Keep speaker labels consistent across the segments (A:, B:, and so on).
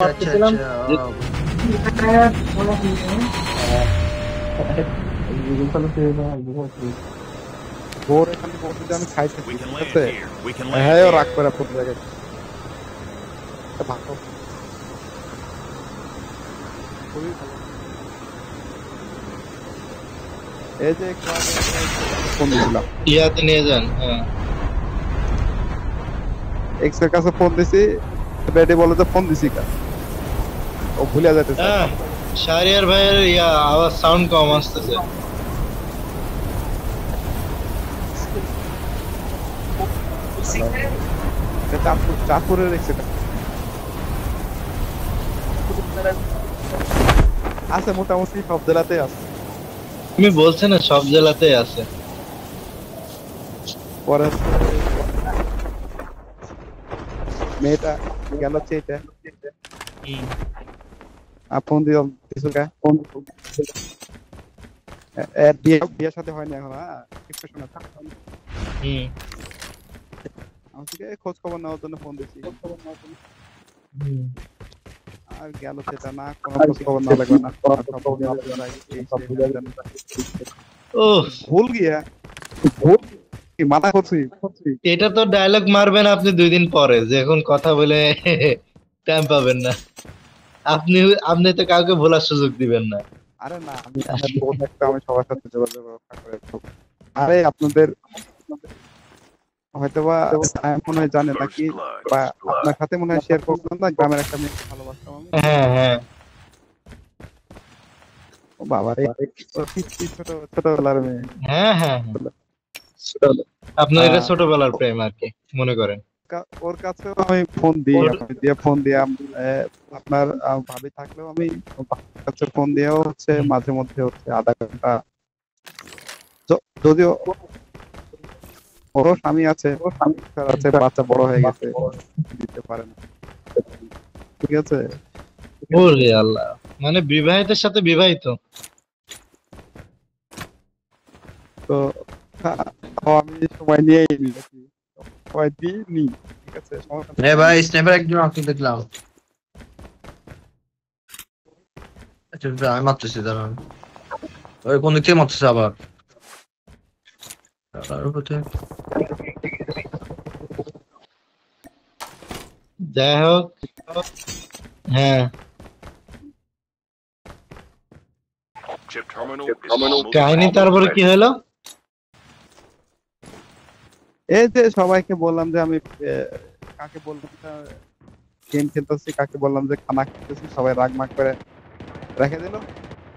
A: अच्छा
B: পারতেছিলাম
A: अच्छा
B: যে
C: বোর এখানে বসে যে আমি খাইতেছি
D: We can
C: ঠিক
D: land
C: আছে
D: here. We can land
C: হ্যাঁ রাগ
D: here.
C: করে পুরো জায়গায় ভালো খুবই ভালো এই যে একটু আগে ফোন দিয়েছিলাম
B: ইয়াতে নিয়ে যান। হ্যাঁ
C: এক্স এর কাছে ফোন দিছি বেডে বলে যে ফোন দিছি কা ও ভুলে যাইতেছে
B: হ্যাঁ শাহরিয়ার ভাইয়ের আওয়াজ সাউন্ড কম আসতেছে।
C: চাঁদপুরের এক্স আছে মোটামুটি সব জেলাতে আছে
B: তুমি বলছো না সব জেলাতেই আছে।
C: পরে মেয়েটা গেল চেয়েটা ফোন দিও কিছু ফোন বিয়ের সাথে হয়নি এখন একটু শোনা আমাকে খোঁজ খবর নেওয়ার জন্য ফোন দিচ্ছি আর গেল সেটা না কোনো খোঁজ খবর না লাগবে না
B: ও
C: ভুল গিয়া ভুল কি মাথা করছি
B: এটা তো ডায়লগ মারবেন আপনি 2 দিন পরে, যে এখন কথা বলে টাইম পাবেন না। আপনি আপনি তো কাউকে ভোলার সুযোগ দিবেন না।
C: আরে না আমি ফোন একটা আমি সবার সাথে যোগাযোগ ব্যবস্থা করে আরে আপনাদের হয়তোবা মনে হয় জানে নাকি বা আপনার সাথে মনে হয় শেয়ার করবেন না গ্রামের একটা মেয়েকে ভালোবাসতাম আমি
B: হ্যাঁ হ্যাঁ
C: ও বাবা রে ছোট ছোটবেলার মেয়ে
B: হ্যাঁ হ্যাঁ আপনার এটা ছোটবেলার প্রেম আর কি মনে করেন।
C: ওর কাছেও আমি ফোন দিই ফোন দিয়ে আপনার ভাবি থাকলেও আমি কাছে ফোন দিয়েও হচ্ছে মাঝে মধ্যে হচ্ছে আধা ঘন্টা যদিও ওরও স্বামী আছে বাচ্চা বড় হয়ে গেছে দিতে পারে না ঠিক আছে
B: ওরে আল্লাহ, মানে বিবাহিতের সাথে বিবাহিত
C: তো আমি সময় নিয়েই নি সময় দিইনি ঠিক আছে
A: ए भाई स्नाइपर একজন আপনি দেখলাম আচ্ছা আমি মারতেছি দাঁড়ান ওই কোন দিক থেকে মারতেছে আবার আর কোথায়
B: যাই হোক। হ্যাঁ
D: Chip terminal is almost
B: কাহিনী তারপরে কি হলো?
C: এই যে সবাইকে বললাম যে আমি কাকে বললাম গেম খেলতেছি কাকে বললাম যে খানা খেতেছি সবাই রাগ মাগ করে রেখে দিল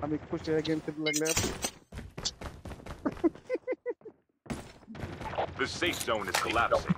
C: আমি খুশি হয়ে গেম খেলতে লাগলাম
D: The safe zone is collapsing.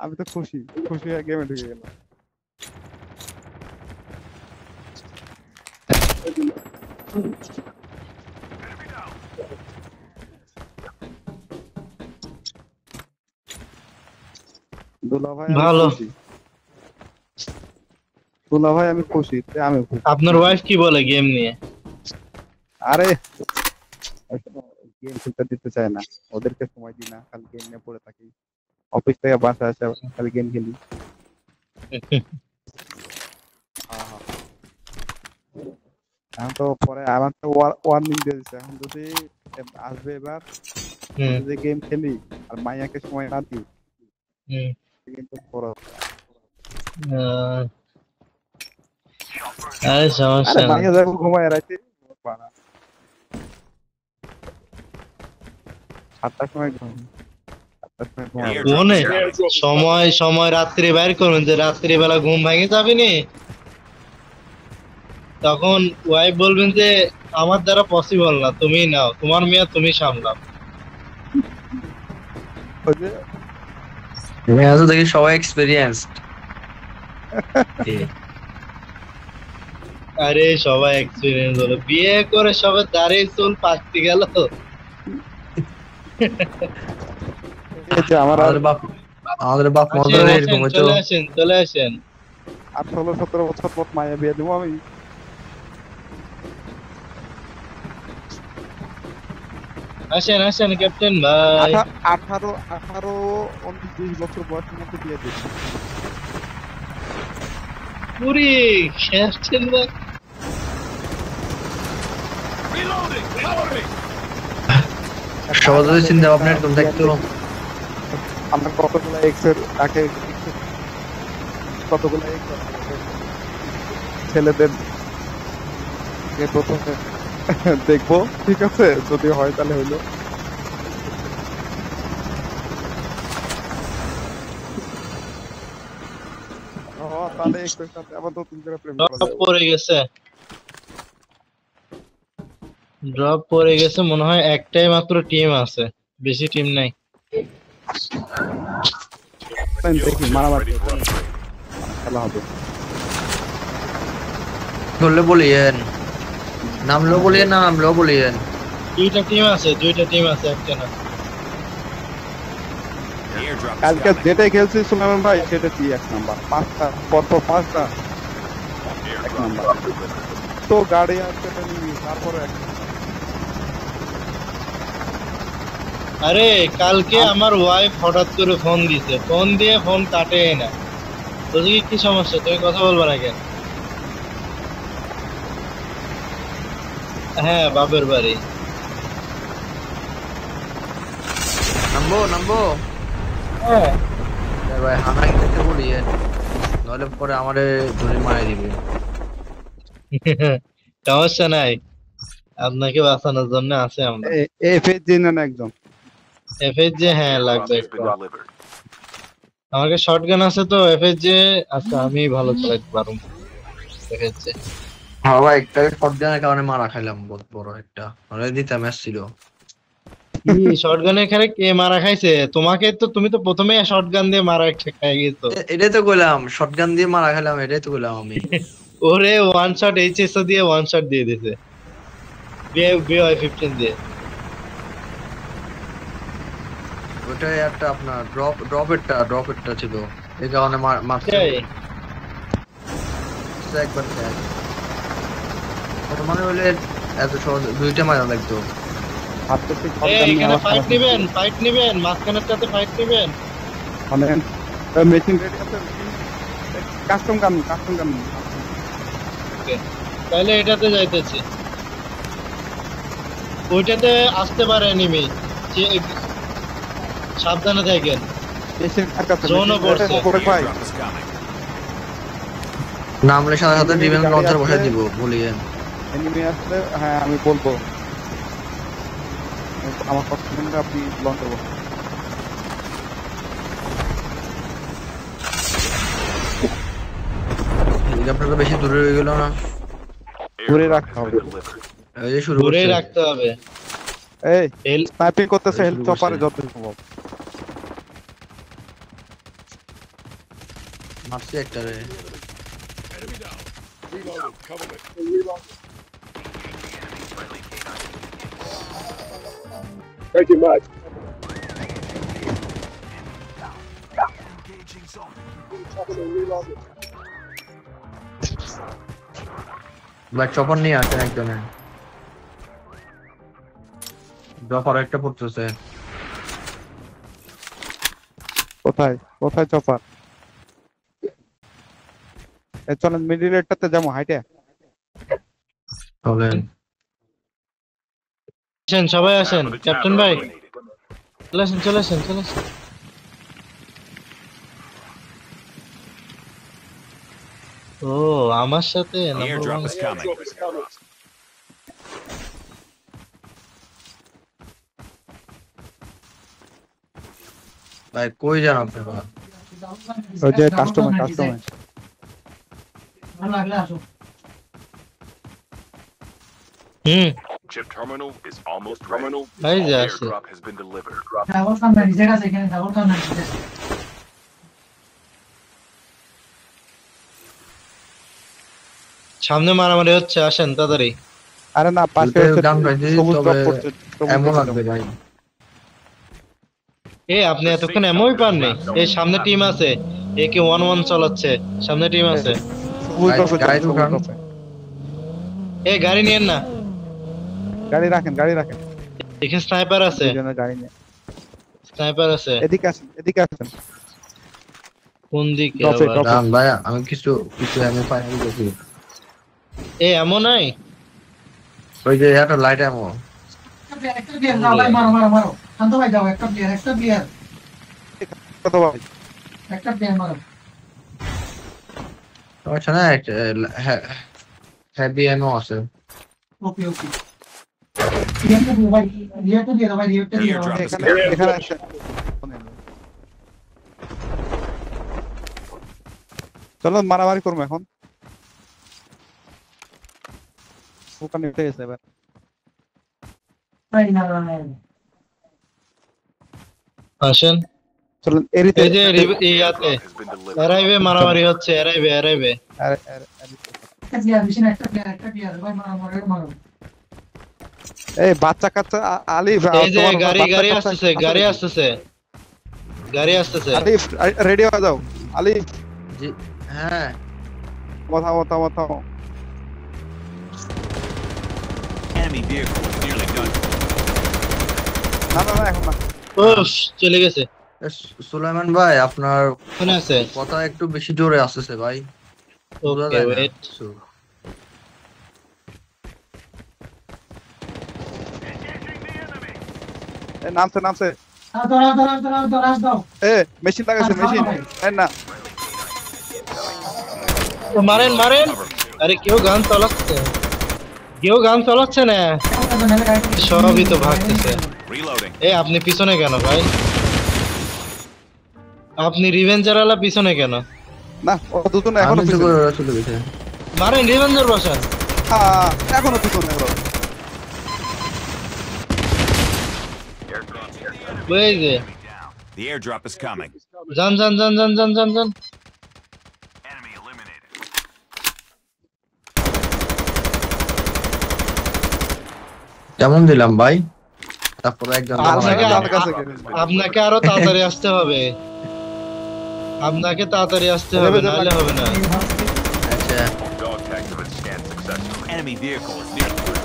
C: আমি তো খুশি হয়ে গেমে ঢুকে গেলাম
B: ভালো।
C: দুলা ভাই আমি খুশি আমি
B: আপনার ওয়াইফ কি বলে গেম নিয়ে?
C: আরে গেম খেলতে দিতে চায় না ওদেরকে সময় দিই না খালি গেম নিয়ে পড়ে থাকি অফিস থেকে বাসায় আসে খালি গেম খেলি এখন তো পরে আমার তো ওয়ার্নিং দিয়ে দিচ্ছে এখন যদি আসবে এবার যদি গেম খেলি আর মাইয়াকে সময় না দিই কিন্তু
B: আরে সমস্যা নাই।
C: মাইয়া যাবো ঘুমায় রাখি 7টার সময়
B: মনে সময় রাত্রি বাইর করুন যে রাত্রিবেলা ঘুম ভেঙে যাবে নি, তখন ওয়াইফ বলবেন যে আমার দ্বারা পসিবল না, তুমি নাও তোমার মেয়ে তুমি সামলাও।
A: তুমি আজ দেখি সবাই এক্সপেরিয়েন্সড
B: আরে সবাই এক্সপেরিয়েন্স হলো, বিয়ে করে সবাই দাঁড়িয়ে চুল পাকতে গেল।
A: আমাদের বাপ মজার এরকম হতো।
B: চলে আসেন
C: 16-17 বছর পর মায়া বিয়ে দেবো আমি
B: আসেন ক্যাপ্টেন ভাই।
C: 18-19-20 বছর বয়সের মধ্যে বিয়ে দিচ্ছি
B: পুরি খেলছেন ভাই।
D: Reloading! Cover me!
A: সহজ হয়ে চিন্তা ভাবনা এরকম থাকতো।
C: আমার কতগুলো এক্সের তাকে কতগুলো এক্স ছেলেদের কে প্রথমে দেখবো, ঠিক আছে, যদি হয় তাহলে হইলো। তাহলে এক্সের সাথে আবার নতুন করে প্রেম করা
B: ড্রপ
C: যাবে।
B: পড়ে গেছে, ড্রপ পড়ে গেছে মনে হয়। একটাই মাত্র টিম আছে, বেশি টিম নাই।
C: দেখি
D: Shields
C: মারামারি
D: ready for upgrade.
C: খেলা হবে।
A: বললে বলিয়েন, নামলেও বলিয়েন, না নামলেও বলিয়েন।
B: দুইটা টিম আছে, একটা না।
D: The airdrop is
C: কালকে
D: coming.
C: যেটাই খেলছি সুলাইমান ভাই সেটা কি এক নাম্বার, পাঁচটা পরপর পাঁচটা
D: Airdrop
C: number.
D: has been delivered.
C: তো গাড়ি আসছে তারপরে এক
B: আরে কালকে আমার ওয়াইফ হঠাৎ করে ফোন দিছে, ফোন দিয়ে ফোন কাটে না। তোদের কি সমস্যা, তুমি কথা বলবা না কেন? হ্যাঁ, বাপের বাড়ি।
A: নামবো নামবো।
B: হ্যাঁ,
A: এ ভাই হানাই খেতে বলিয়েন, নইলে পরে আমারে ধরে মারা দিবে।
B: সমস্যা নাই, আপনাকে বাঁচানোর জন্য আছে আমরা।
C: এফএজি নেন একজন।
B: এফএসজি হ্যাঁ
D: Airdrop
B: লাগবে
D: has been
B: একটা।
D: delivered.
B: আমার কাছে শটগান আছে তো এফএসজি। আচ্ছা, আমি ভালো চালাতে পারবো এফএসজি।
A: হ্যাঁ ভাই, একটা শটগানের কারণে মারা খাইলাম বহুত বড় একটা, নইলে দিতে ম্যাচ ছিল।
B: কি শটগানের এখানে কে মারা খাইছে? তোমাকে তো, তুমি তো প্রথমে শটগান দিয়ে মারা খাই গেছো।
A: এটাই তো কইলাম, শটগান দিয়ে মারা খাইলাম, এটাই তো কইলাম আমি।
B: ওরে ওয়ান শট এইচএসও দিয়ে ওয়ান শট দিয়ে দিছে, বিআই 15 দিয়ে।
A: ওটাই একটা আপনার ড্রপেরটা ছিল, এই কারণে মারছে
B: তাই?
A: একবার শেষ। ওটা মানে হইলে এত সহজ দুইটা মারা লাগতো।
C: ভাবতেছি
B: এখানে ফাইট নিবেন মাঝখানেরটাতে ফাইট নিবেন।
C: মানে মেশিন রেডি আছে, কাস্টম গান।
B: তাহলে এটাতে যাইতেছি, ওইটাতে আসতে পারে এনিমি, সাবধানে থাকেন।
C: মেশিন কাছে
B: জোনও পড়ছে।
C: ভাই
D: Airdrop is coming.
A: নামলে সাথে সাথে ডিফেন্স লঞ্চার বসাই দিব বলিয়েন।
C: এনিমি আসলে হ্যাঁ আমি বলবো, আমার কথা শুনলে আপনি লঞ্চ করবো।
A: আপনার বেশি দূরে হয়ে গেল না?
C: ধরে
D: Airdrop
C: রাখতে
D: has
C: হবে।
D: been delivered.
A: এই যে শুরু
B: দূরে
A: করছে।
B: রাখতে হবে।
C: এই স্নাইপিং করতেছে, হেলথ
A: শুরু
C: চপারে
A: করছে।
C: যত সম্ভব।
A: মারছি একটা রে। ব্ল্যাক চপার নিয়ে আসেন একজনে। ড্রপার একটা পড়তেছে।
C: কোথায় চপার? চলেন মিডিল রেটটাতে যাবো হাইটে।
A: চলেন।
B: আসেন সবাই আসেন,
D: Half of the
B: captain
D: tower
B: ভাই
D: eliminated.
B: চলে আসেন। ও আমার সাথে
D: The
B: number
D: airdrop
B: 1।
D: is coming.
A: ভাই কই যান আপনারা?
C: ওই যে customer
B: hmm,
D: Chip terminal is almost ready.
B: এই যে আছে।
D: Airdrop has been delivered.
B: সামনে মারামারি হচ্ছে, আসেন তাড়াতাড়ি।
C: আরে না, পাশে
A: দুইটা
C: হচ্ছে
A: গান পাইছি,
C: সবুজ
A: তবে
C: ড্রপ করছে,
A: এমন লাগবে ভাই।
B: আপনি এতক্ষণ এমনই পাননি? এই সামনে টিম আছে, একে 1-1 চালাচ্ছে, সামনে টিম আছে।
C: সবুজ ড্রপে
A: গাড়ি ঢুকান।
B: গাড়ি নিয়েন না,
C: গাড়ি রাখেন
B: এখানে স্নাইপার আছে,
C: দুজনের গাড়ি নিয়ে।
B: স্নাইপার আছে।
C: এদিকে আসেন
B: কোন দিকে
C: Drop it,
B: আবার?
C: drop it.
A: দাম ভাই, আমি কিছু কিছু এমনি ফাইনাল দেখি।
B: এ এমন নাই?
A: ওই যে একটা লাইট এমো।
E: একটা প্লেয়ার না ভাই, মারো মারো মারো, শান্ত ভাই যাও, একটা প্লেয়ার
C: কত ভাই?
E: একটা প্লেয়ার মারো।
A: আচ্ছা না, একটা হেভি এমো আছে।
E: ওকে ওকে, রিয়েক্টটা দিয়ে ভাই, রিয়েক্টটা দিয়ে দাও ভাই, রিয়েক্টটা দিয়ে দাও।
D: Airdrop is
C: এখানে
D: coming.
C: এখানে আসেন। চলো মারামারি করবো এখন। ওখানে উঠে গেছে এবার।
E: ভাই না না না,
B: আসেন।
C: চলুন এরিতে।
B: এই যে ইয়াতে
D: Airdrop has been delivered.
B: এরাইবে, মারামারি হচ্ছে, এরাইবে।
E: একটা প্লেয়ার বেশি না, একটা প্লেয়ার ভাই, মারো মারো মারো।
C: এই বাচ্চা কাচ্চা আলিফ,
B: এই যে
C: তোমার
B: গাড়ি
C: বাচ্চা
B: গাড়ি
C: কাচ্চা
B: আসতেছে, গাড়ি
C: নাকি?
B: আসতেছে, গাড়ি আসতেছে।
C: আলিফ রেডি হয়ে যাও। আলিফ
A: জি হ্যাঁ,
C: থামো।
F: Enemy vehicle is nearly done.
C: না এখন না।
B: উফ, চলে গেছে।
A: সুলাইমান ভাই আপনার
B: কোনে আছে?
A: কথা একটু বেশি জোরে আসতেছে ভাই, বোঝা
B: ওকে
A: যায় না
B: ওয়েট।
A: কিছু।
C: এই নামছে।
E: দাও দাও।
C: এ মেশিন লাগাইছে, মেশিন। এই না
B: মারেন। আরে কেউ গান চালাচ্ছে না, সবই তো ভাগতেছে।
F: Reloading.
B: এ আপনি পিছনে কেন ভাই? আপনি রিভেঞ্জার আলা পিছনে কেন?
C: না ও দুজন এখনো
A: আমি তো
C: পিছনে।
A: করে ওরা চলে গেছে।
B: মারেন, রিভেঞ্জার বসান।
C: এখনো পিছনে ওরা।
B: ওই যে
F: The airdrop is coming.
B: যান।
F: Enemy eliminated.
A: কেমন দিলাম ভাই? তারপরে একজন
B: আপনাকে
C: আমার কাছে
B: আপনাকে আরো তাড়াতাড়ি আসতে হবে, নাহলে হবে না।
A: আচ্ছা
D: Dog tag has been scanned successfully.
F: Enemy vehicle is nearly done.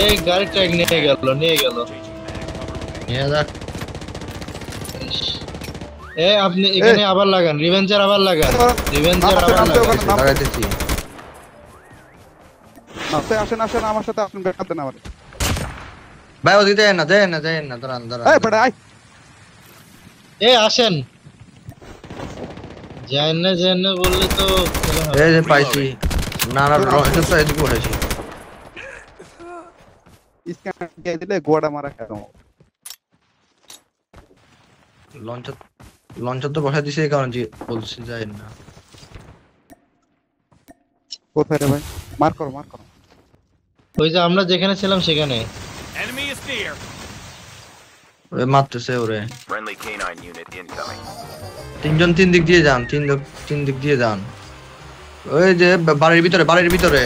B: এই গাড়ি ট্যাগ নিয়ে গেল।
A: নিয়ে যাক।
B: এ আপনি এখানে আবার লাগান, রিভেঞ্জার আবার লাগান।
A: লাগাইতেছি।
C: আসেন আমার সাথে আসুন, ব্যাকআপ দেন আমার।
A: ভাই ওদিকে যায় না দাঁড়ান
C: এই বেটা আয়।
B: এ আসেন। যাই না বললে তো
A: এই যে পাইছি। না এটা তো এদিকে উঠেছি।
C: স্ক্যান দিয়ে দিলে গোড়া মারা কেন?
A: লঞ্চার তো বসাই দিছে, এই কারণে যে বলছি যায় না।
C: কোথায় রে ভাই? মার করো।
B: ওই যে আমরা যেখানে ছিলাম সেখানে।
F: Enemy is near.
A: ওরে মারতেছে ওরে।
D: Friendly canine unit incoming.
A: তিনজন তিন দিক দিয়ে যান। ওই যে বাড়ির ভিতরে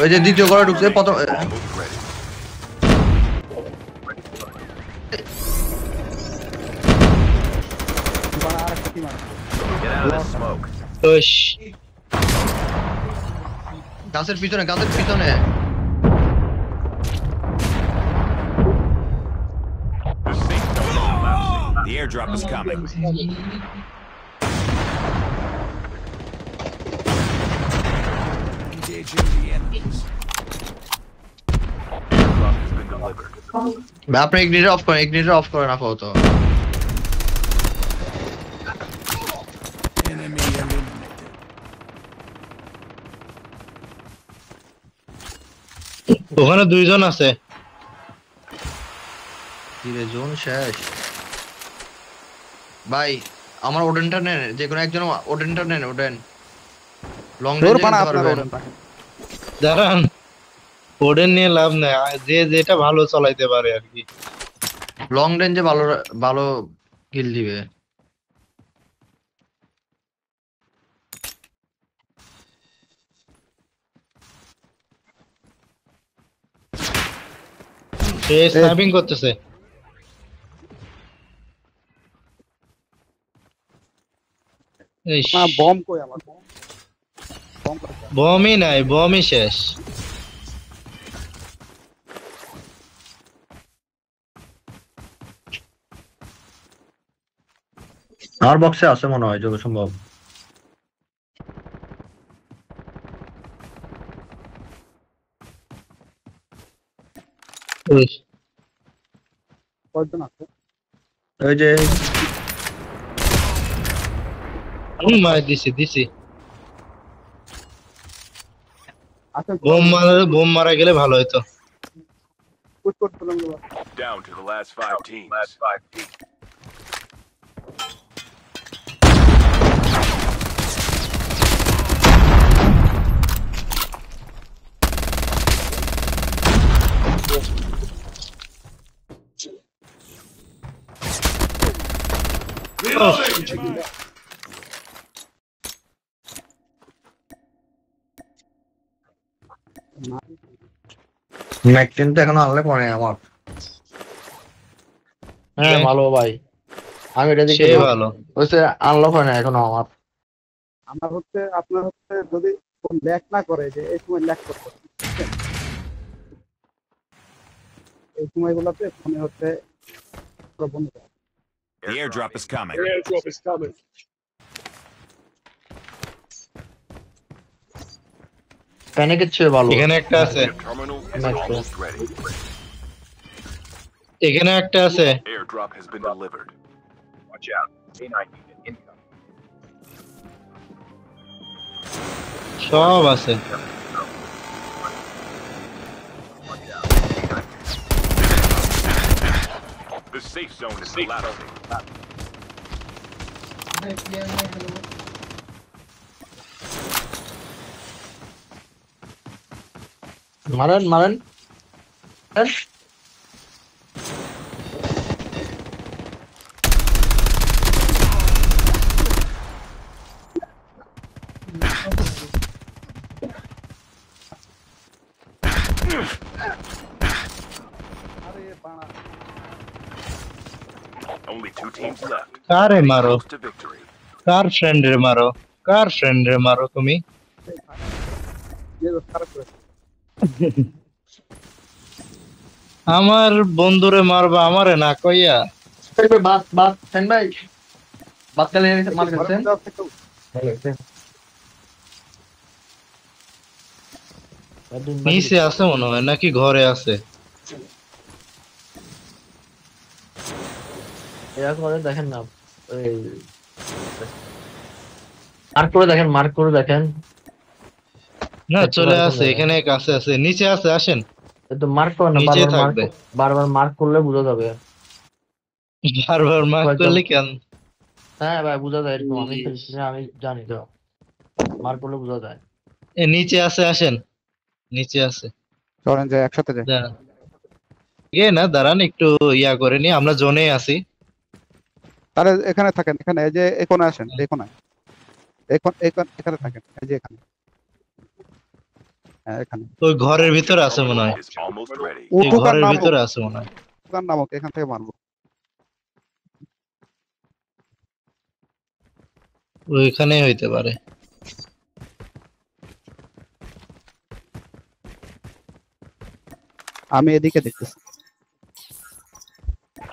A: ওই যে দ্বিতীয় ঘরে ঢুকছে প্রথম।
D: Move ready. Get out of this smoke.
B: ওইশ,
A: গাছের পিছনে
D: The safe zone is collapsing.
F: The airdrop is coming. Engaging the enemies.
D: Airdrop has been delivered.
A: ভাই আপনি ইগনিটর অফ করেন আপাতত।
F: Enemy eliminated.
B: ওখানে দুইজন আছে।
A: ধীরে জোন শেষ। ভাই আমার ওডেনটা নেন, যে কোনো একজন ওডেনটা নেন। লং
C: তোর
A: রেঞ্জে
C: বানা
A: নিতে
C: আপনার
A: পারবেন।
C: ওটা।
B: দাঁড়ান, ওডেন নিয়ে লাভ নাই, যে যেটা ভালো চালাইতে পারে আর কি।
A: লং রেঞ্জে ভালো কিল দিবে।
B: সে স্নাইপিং করতেছে। ইস,
C: না বম কই আমার? বম কই?
B: বমই নাই, বমই শেষ।
A: আমার বক্সে আছে মনে হয় যত সম্ভব।
B: ওই,
C: কয়জন আছে?
A: ওই যে
B: মার দিছি
C: আচ্ছা
B: বোম মারা গেলে ভালো হতো।
C: পুশ করছিলাম গুলো।
D: Down to the last 5 teams.
F: Reloading!
A: ম্যাকটেন তো এখনো আনলে পরে আমার। হ্যাঁ ভালো ভাই, আমি এটা দেখি
B: সে ভালো।
A: ওইসে আনলক হয় না এখনো আমার।
C: আমার হচ্ছে আপনার হচ্ছে যদি ফোন ল্যাগ না করে যে এই সময় ল্যাগ করতে হবে, বুঝছেন? এই সময়গুলোতে ফোনে হচ্ছে পুরো বন্ধ করে।
F: The airdrop is coming.
A: প্যানিকের চেয়ে ভালো।
B: এখানে একটা আছে,
D: Your terminal is
A: Next
D: almost ready.
B: এখানে একটা আছে।
D: Airdrop has been delivered. Watch out. K9 unit incoming.
B: সব আছে।
D: The safe zone is collapsing.
A: মারেন মারেন।
C: আরে বাড়া,
D: Only 2 teams left.
B: কারে মারো,
D: Close to victory.
B: কার ফ্রেন্ডে মারো, কার ফ্রেন্ডে মারো তুমি?
C: যে খারাপ করে
B: আমার বন্ধুরে মারবা, আমারে না কইয়া।
A: বাদ বাদ সেন ভাই, বাদ কালে মার গেছেন।
B: নিচে আছে মনে হয় নাকি ঘরে আছে?
A: এরা করে দেখেন না, মার্ক করে দেখেন, মার্ক করে দেখেন।
B: না চলে আসে, এখানে কাছে আছে, নিচে আছে, আসেন।
A: তো মার্ক করে না,
B: নিচে
A: বারবার মার্ক,
B: থাকবে।
A: বারবার মার্ক করলে বোঝা যাবে।
B: বারবার মার
A: হয়তো-
B: করলে কেন?
A: হ্যাঁ ভাই বোঝা যায়, এরকম আমি খেলছি না, আমি জানি তো, মার্ক করলে বোঝা যায়।
B: এ নিচে আছে, আসেন, নিচে আছে।
C: চলেন যে একসাথে যাই।
B: দাঁড়ান। না দাঁড়ান, একটু ইয়া করে নি, আমরা জোনে আছি।
C: তাহলে এখানে থাকেন, এখানে এই যে এখানে আসেন, এখানে এখানে থাকেন, এই যে এখানে, হ্যাঁ এখানে
B: ওই ঘরের ভিতরে আছে মনে হয়,
D: Is almost ready.
B: এই
C: উঠুক আর
B: ঘরের
C: নামুক,
B: ভিতরে আছে মনে হয়।
C: উঠুক আর নামুক, এখান থেকে মারবো।
B: ওইখানে হইতে পারে।
C: আমি এদিকে দেখতেছি।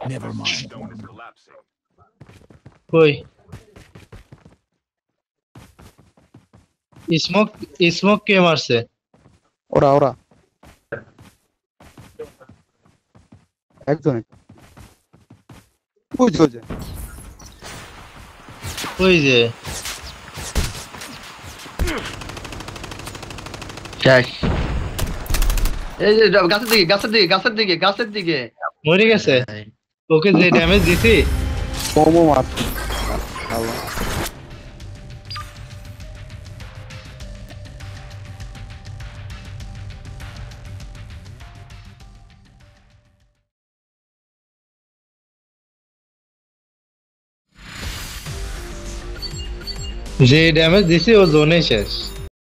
F: Never mind.
D: Zone is collapsing.
B: কই স্মোক কে মারছে?
C: ওরা একজন বুঝছো যে
B: ওই যে
A: শেষ। এই যে গাছের দিকে, গাছের দিকে, গাছের দিকে, গাছের দিকে।
B: মরে গেছে। ওকে যে ড্যামেজ দিছি,
C: কমও মারছে।
B: যে ড্যামেজ দিছি ও জোনে শেষ।